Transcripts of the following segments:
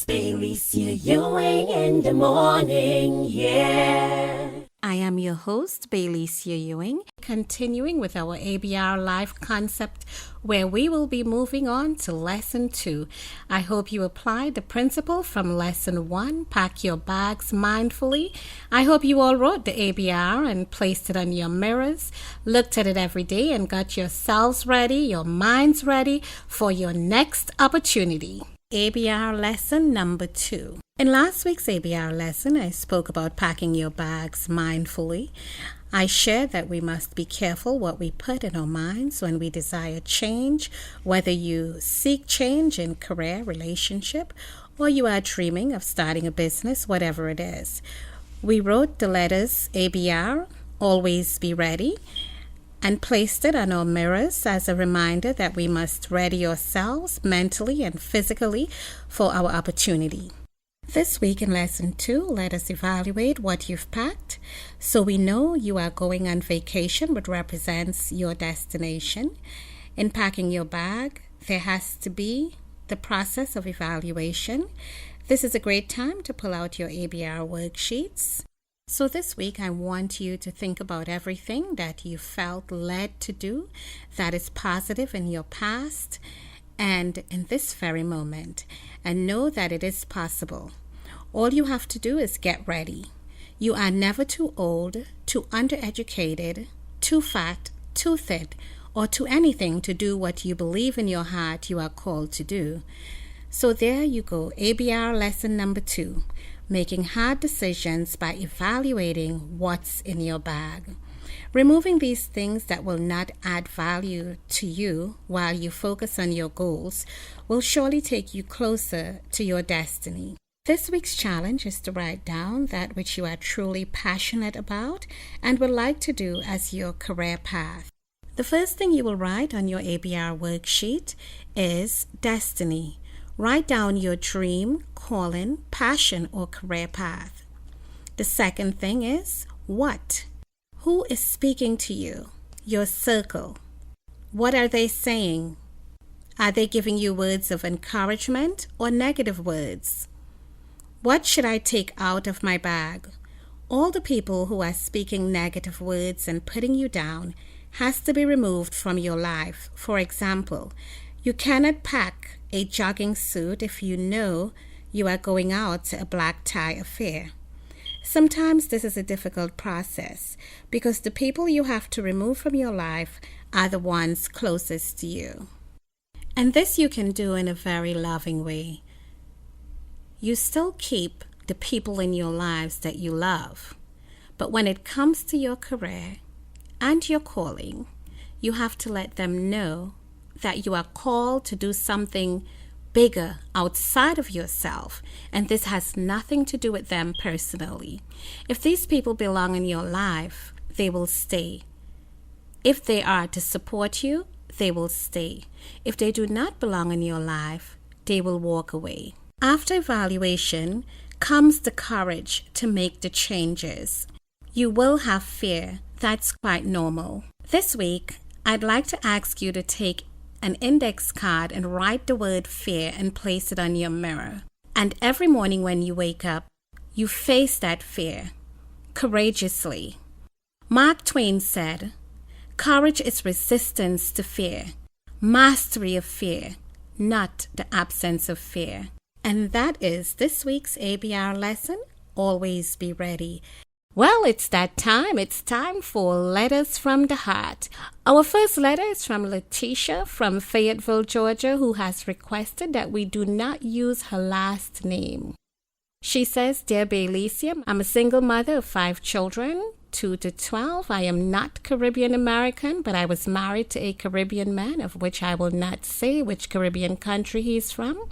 BayLisia Ewing in the morning, yeah. I am your host, BayLisia Ewing, continuing with our ABR Life concept where we will be moving on to Lesson 2. I hope you applied the principle from Lesson 1, pack your bags mindfully. I hope you all wrote the ABR and placed it on your mirrors, looked at it every day and got yourselves ready, your minds ready for your next opportunity. ABR lesson number 2. In last week's ABR lesson, I spoke about packing your bags mindfully. I shared that we must be careful what we put in our minds when we desire change, whether you seek change in career, relationship, or you are dreaming of starting a business, whatever it is. We wrote the letters ABR, always be ready, and placed it on our mirrors as a reminder that we must ready ourselves mentally and physically for our opportunity. This week in Lesson 2, let us evaluate what you've packed so we know you are going on vacation, which represents your destination. In packing your bag, there has to be the process of evaluation. This is a great time to pull out your ABR worksheets. So this week, I want you to think about everything that you felt led to do that is positive in your past and in this very moment, and know that it is possible. All you have to do is get ready. You are never too old, too undereducated, too fat, too thin, or too anything to do what you believe in your heart you are called to do. So there you go, ABR lesson number 2. Making hard decisions by evaluating what's in your bag. Removing these things that will not add value to you while you focus on your goals will surely take you closer to your destiny. This week's challenge is to write down that which you are truly passionate about and would like to do as your career path. The first thing you will write on your ABR worksheet is destiny. Write down your dream, calling, passion, or career path. The second thing is what? Who is speaking to you? Your circle. What are they saying? Are they giving you words of encouragement or negative words? What should I take out of my bag? All the people who are speaking negative words and putting you down has to be removed from your life. For example, you cannot pack a jogging suit if you know you are going out to a black tie affair. Sometimes this is a difficult process because the people you have to remove from your life are the ones closest to you. And this you can do in a very loving way. You still keep the people in your lives that you love, but when it comes to your career and your calling, you have to let them know that you are called to do something bigger outside of yourself, and this has nothing to do with them personally. If these people belong in your life, they will stay. If they are to support you, they will stay. If they do not belong in your life, they will walk away. After evaluation comes the courage to make the changes. You will have fear. That's quite normal. This week, I'd like to ask you to take an index card and write the word fear and place it on your mirror. And every morning when you wake up, you face that fear courageously. Mark Twain said, "Courage is resistance to fear, mastery of fear, not the absence of fear." And that is this week's ABR lesson. Always be ready. Well, it's that time. It's time for Letters from the Heart. Our first letter is from Letitia from Fayetteville, Georgia, who has requested that we do not use her last name. She says, "Dear BayLisia, I'm a single mother of 5 children, 2 to 12. I am not Caribbean American, but I was married to a Caribbean man, of which I will not say which Caribbean country he's from.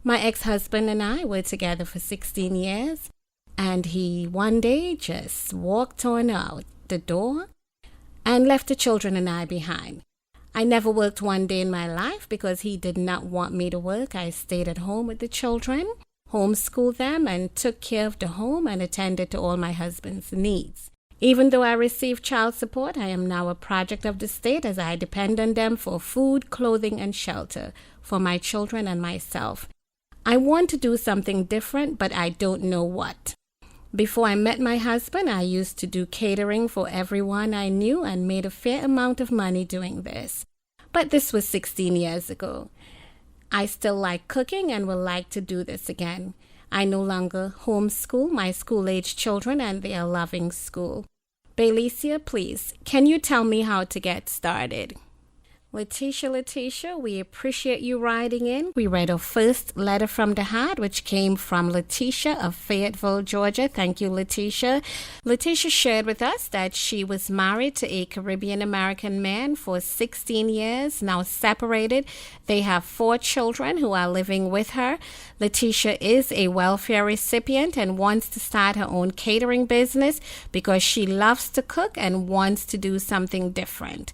My ex-husband and I were together for 16 years. And he one day just walked on out the door and left the children and I behind. I never worked one day in my life because he did not want me to work. I stayed at home with the children, homeschooled them, and took care of the home and attended to all my husband's needs. Even though I receive child support, I am now a project of the state as I depend on them for food, clothing, and shelter for my children and myself. I want to do something different, but I don't know what. Before I met my husband, I used to do catering for everyone I knew and made a fair amount of money doing this. But this was 16 years ago. I still like cooking and would like to do this again. I no longer homeschool my school-age children and they are loving school. BayLisia, please, can you tell me how to get started? Letitia, we appreciate you writing in. We read our first letter from the heart, which came from Letitia of Fayetteville, Georgia. Thank you, Letitia. Letitia shared with us that she was married to a Caribbean-American man for 16 years, now separated. They have 4 children who are living with her. Letitia is a welfare recipient and wants to start her own catering business because she loves to cook and wants to do something different.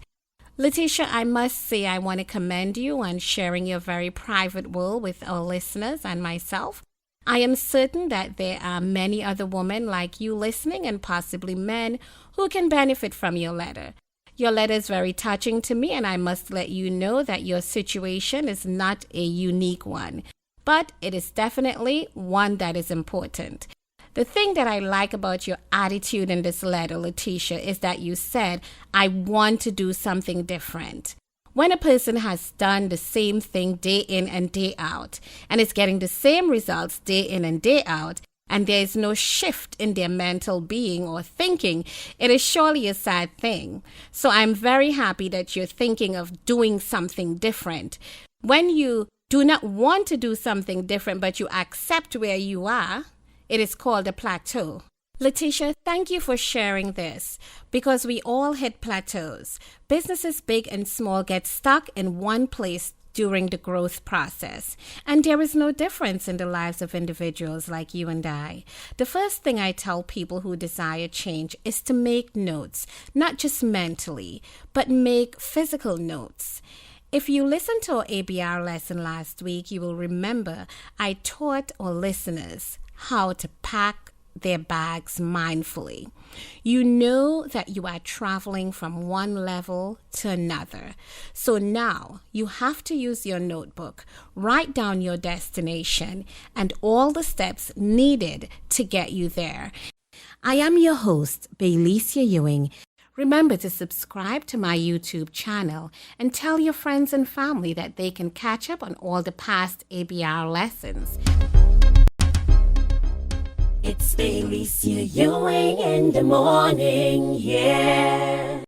Letitia, I must say I want to commend you on sharing your very private will with our listeners and myself. I am certain that there are many other women like you listening and possibly men who can benefit from your letter. Your letter is very touching to me, and I must let you know that your situation is not a unique one, but it is definitely one that is important. The thing that I like about your attitude in this letter, Letitia, is that you said, I want to do something different. When a person has done the same thing day in and day out, and is getting the same results day in and day out, and there is no shift in their mental being or thinking, it is surely a sad thing. So I'm very happy that you're thinking of doing something different. When you do not want to do something different, but you accept where you are, it is called a plateau. Letitia, thank you for sharing this, because we all hit plateaus. Businesses big and small get stuck in one place during the growth process, and there is no difference in the lives of individuals like you and I. The first thing I tell people who desire change is to make notes, not just mentally, but make physical notes. If you listened to our ABR lesson last week, you will remember I taught our listeners how to pack their bags mindfully. You know that you are traveling from one level to another. So now you have to use your notebook, write down your destination and all the steps needed to get you there. I am your host, BayLisia Ewing. Remember to subscribe to my YouTube channel and tell your friends and family that they can catch up on all the past ABR lessons. It's BayLisia Ewing in the morning, yeah.